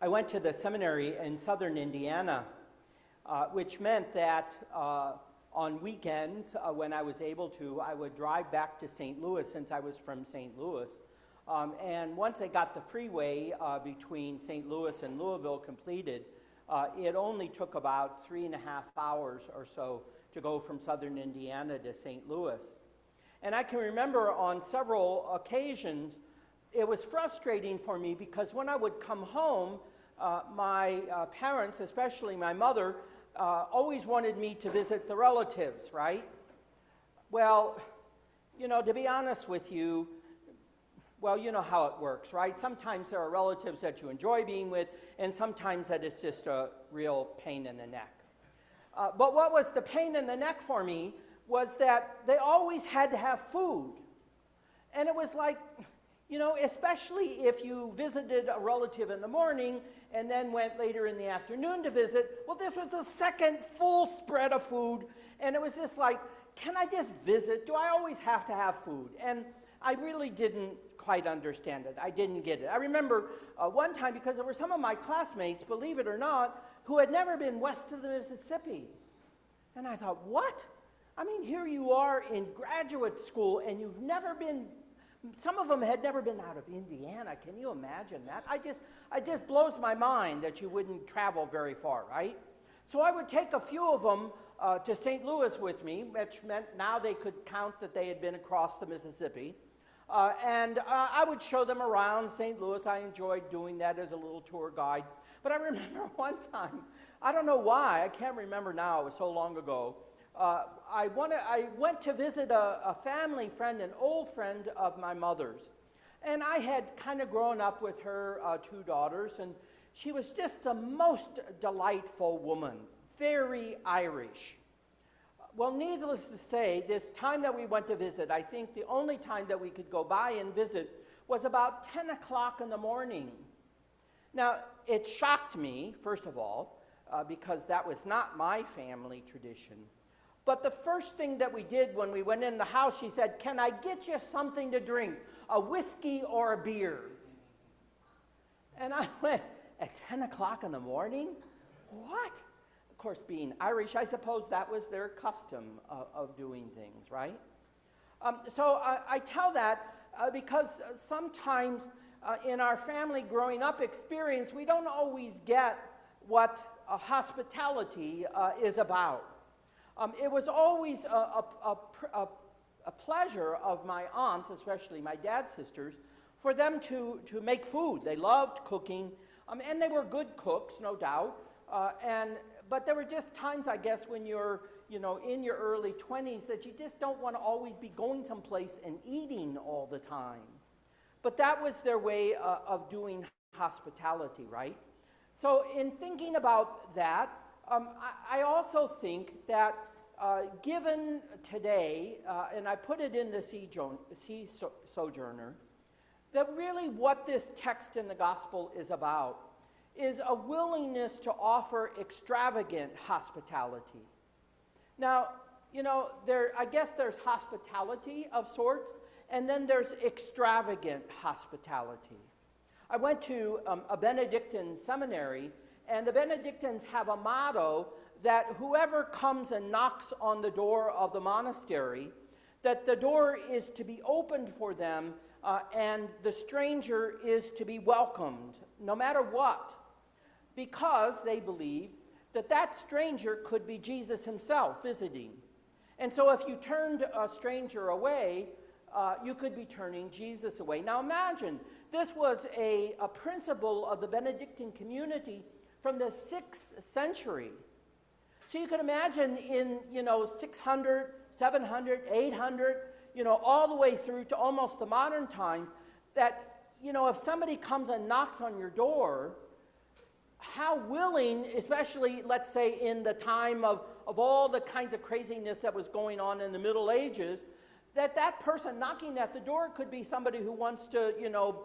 I went to the seminary in southern Indiana, which meant that on weekends, when I was able to, I would drive back to St. Louis since I was from St. Louis. And once I got the freeway between St. Louis and Louisville completed, it only took about 3.5 hours or so to go from southern Indiana to St. Louis. And I can remember on several occasions, it was frustrating for me because when I would come home, my parents, especially my mother, always wanted me to visit the relatives, right? Well, to be honest with you, well, you know how it works, right? Sometimes there are relatives that you enjoy being with, and sometimes that it's just a real pain in the neck. But what was the pain in the neck for me was that they always had to have food. And it was like, especially if you visited a relative in the morning and then went later in the afternoon to visit, well, this was the second full spread of food, and it was just like, can I just visit? Do I always have to have food? And I really didn't quite understand it. I didn't get it. I remember one time, because there were some of my classmates, believe it or not, who had never been west of the Mississippi. And I thought, what? I mean, here you are in graduate school, and you've never been, some of them had never been out of Indiana. Can you imagine that? It just blows my mind that you wouldn't travel very far, right? So I would take a few of them to St. Louis with me, which meant now they could count that they had been across the Mississippi. And I would show them around St. Louis. I enjoyed doing that as a little tour guide. But I remember one time, I don't know why, I can't remember now, it was so long ago. I went to visit a family friend, an old friend of my mother's. And I had kind of grown up with her two daughters, and she was just the most delightful woman, very Irish. Well, needless to say, this time that we went to visit, I think the only time that we could go by and visit was about 10 o'clock in the morning. Now, it shocked me, first of all, because that was not my family tradition. But the first thing that we did when we went in the house, she said, "Can I get you something to drink, a whiskey or a beer?" And I went, at 10 o'clock in the morning? What? Of course, being Irish, I suppose that was their custom of doing things, right? So I tell that because sometimes in our family growing up experience, we don't always get what hospitality is about. It was always a pleasure of my aunts, especially my dad's sisters, for them to make food. They loved cooking, and they were good cooks, no doubt. But there were just times, I guess, when you're, in your early 20s that you just don't want to always be going someplace and eating all the time. But that was their way of doing hospitality, right? So in thinking about that, I also think that given today, and I put it in the Sea Sojourner, that really what this text in the gospel is about is a willingness to offer extravagant hospitality. Now, I guess there's hospitality of sorts, and then there's extravagant hospitality. I went to a Benedictine seminary, and the Benedictines have a motto that whoever comes and knocks on the door of the monastery, that the door is to be opened for them, and the stranger is to be welcomed, no matter what, because they believe that stranger could be Jesus himself visiting. And so if you turned a stranger away, you could be turning Jesus away. Now imagine, this was a principle of the Benedictine community from the 6th century. So you can imagine in, 600, 700, 800, all the way through to almost the modern times, that, if somebody comes and knocks on your door, how willing, especially, let's say, in the time of all the kinds of craziness that was going on in the Middle Ages, that person knocking at the door could be somebody who wants to,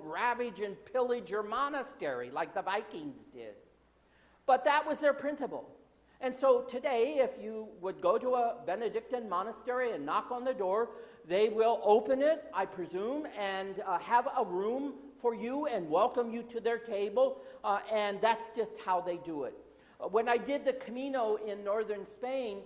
ravage and pillage your monastery like the Vikings did. But that was their principle. And so today, if you would go to a Benedictine monastery and knock on the door, they will open it, I presume, and have a room for you and welcome you to their table, and that's just how they do it. When I did the Camino in northern Spain,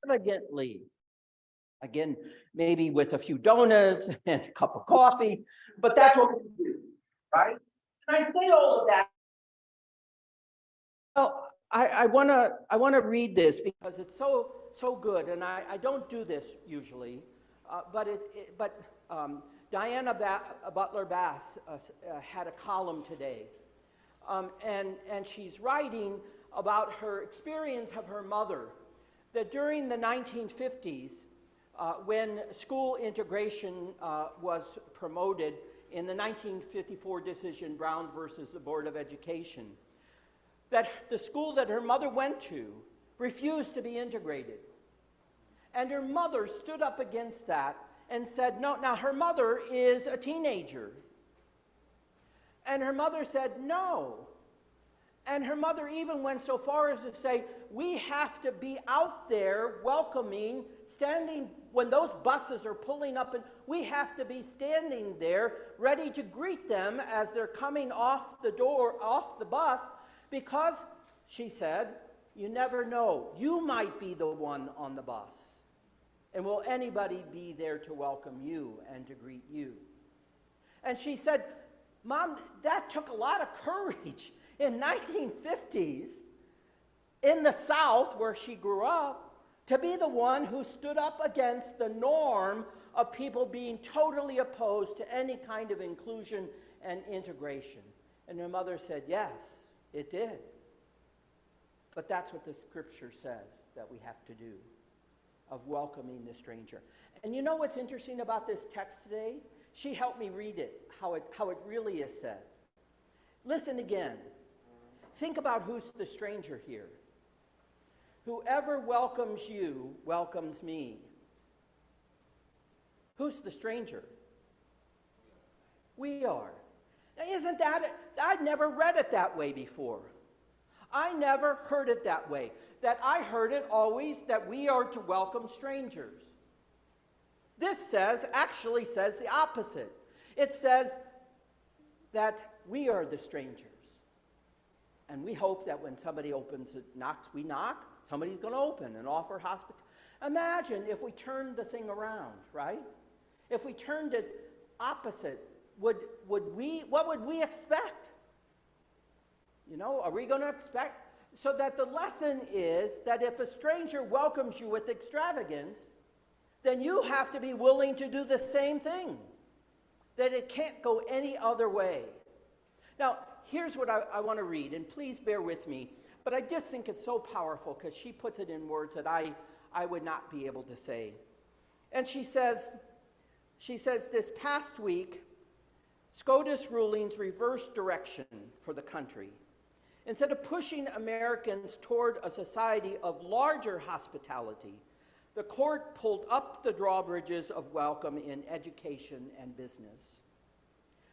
extravagantly. Again, maybe with a few donuts and a cup of coffee, but that's what we do, right? And I say all of that. Well, I wanna read this because it's so good, and I don't do this usually, but Diana Butler Bass had a column today, and she's writing about her experience of her mother, that during the 1950s, when school integration was promoted in the 1954 decision, Brown versus the Board of Education, that the school that her mother went to refused to be integrated. And her mother stood up against that and said, no. Now, her mother is a teenager. And her mother said, no. And her mother even went so far as to say, we have to be out there welcoming, standing when those buses are pulling up, and we have to be standing there ready to greet them as they're coming off the bus, because, she said, you never know. You might be the one on the bus. And will anybody be there to welcome you and to greet you? And she said, Mom, that took a lot of courage in 1950s in the South, where she grew up, to be the one who stood up against the norm of people being totally opposed to any kind of inclusion and integration. And her mother said, yes, it did. But that's what the scripture says that we have to do, of welcoming the stranger. And you know what's interesting about this text today? She helped me read it, how it really is said. Listen again. Think about who's the stranger here. Whoever welcomes you welcomes me. Who's the stranger? We are. Now, isn't that, I'd never read it that way before. I never heard it that way. That I heard it always that we are to welcome strangers. This actually says the opposite. It says that we are the strangers. And we hope that when somebody we knock, somebody's going to open and offer hospitality. Imagine if we turned the thing around, right? If we turned it opposite, what would we expect? You know, are we going to expect? So that the lesson is that if a stranger welcomes you with extravagance, then you have to be willing to do the same thing. That it can't go any other way. Now, here's what I want to read, and please bear with me, but I just think it's so powerful because she puts it in words that I would not be able to say. And she says, this past week, SCOTUS rulings reversed direction for the country. Instead of pushing Americans toward a society of larger hospitality, the court pulled up the drawbridges of welcome in education and business.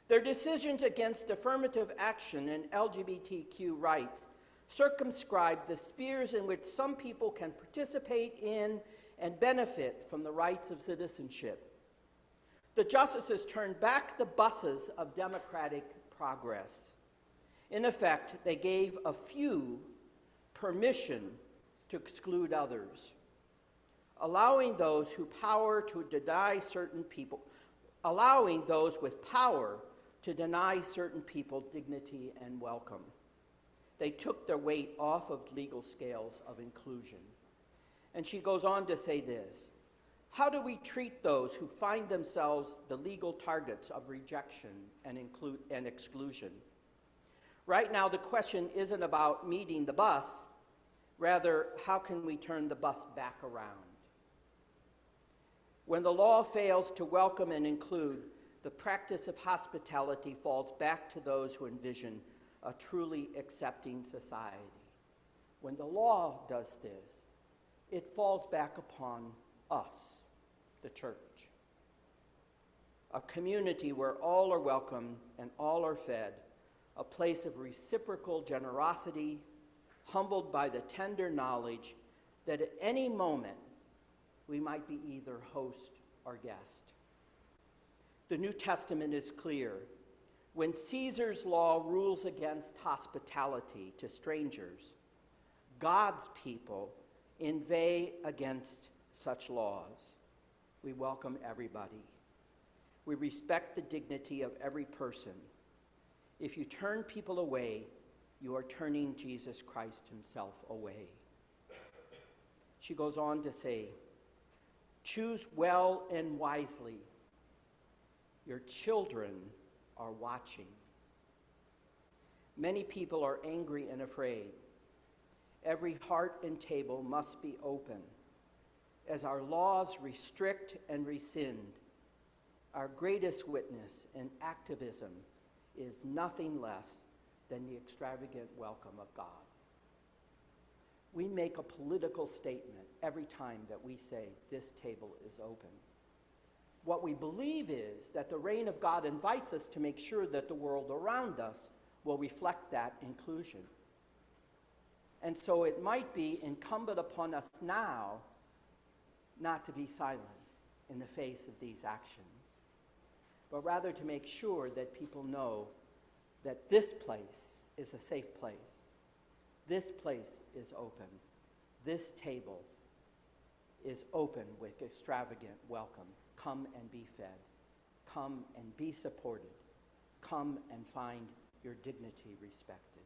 Their decisions against affirmative action and LGBTQ rights circumscribed the spheres in which some people can participate in and benefit from the rights of citizenship. The justices turned back the buses of democratic progress. In effect, they gave a few permission to exclude others, allowing those with power to deny certain people dignity and welcome. They took their weight off of legal scales of inclusion. And she goes on to say this: how do we treat those who find themselves the legal targets of rejection and exclusion? Right now, the question isn't about meeting the bus. Rather, how can we turn the bus back around? When the law fails to welcome and include, the practice of hospitality falls back to those who envision a truly accepting society. When the law does this, it falls back upon us, the church. A community where all are welcome and all are fed, a place of reciprocal generosity, humbled by the tender knowledge that at any moment we might be either host or guest. The New Testament is clear. When Caesar's law rules against hospitality to strangers, God's people inveigh against such laws. We welcome everybody. We respect the dignity of every person. If you turn people away, you are turning Jesus Christ himself away. She goes on to say, choose well and wisely. Your children are watching. Many people are angry and afraid. Every heart and table must be open. As our laws restrict and rescind, our greatest witness and activism is nothing less than the extravagant welcome of God. We make a political statement every time that we say this table is open. what we believe is that the reign of God invites us to make sure that the world around us will reflect that inclusion. And so it might be incumbent upon us now not to be silent in the face of these actions, but rather to make sure that people know that this place is a safe place. This place is open. This table is open with extravagant welcome. Come and be fed. Come and be supported. Come and find your dignity respected.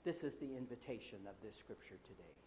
This is the invitation of this scripture today.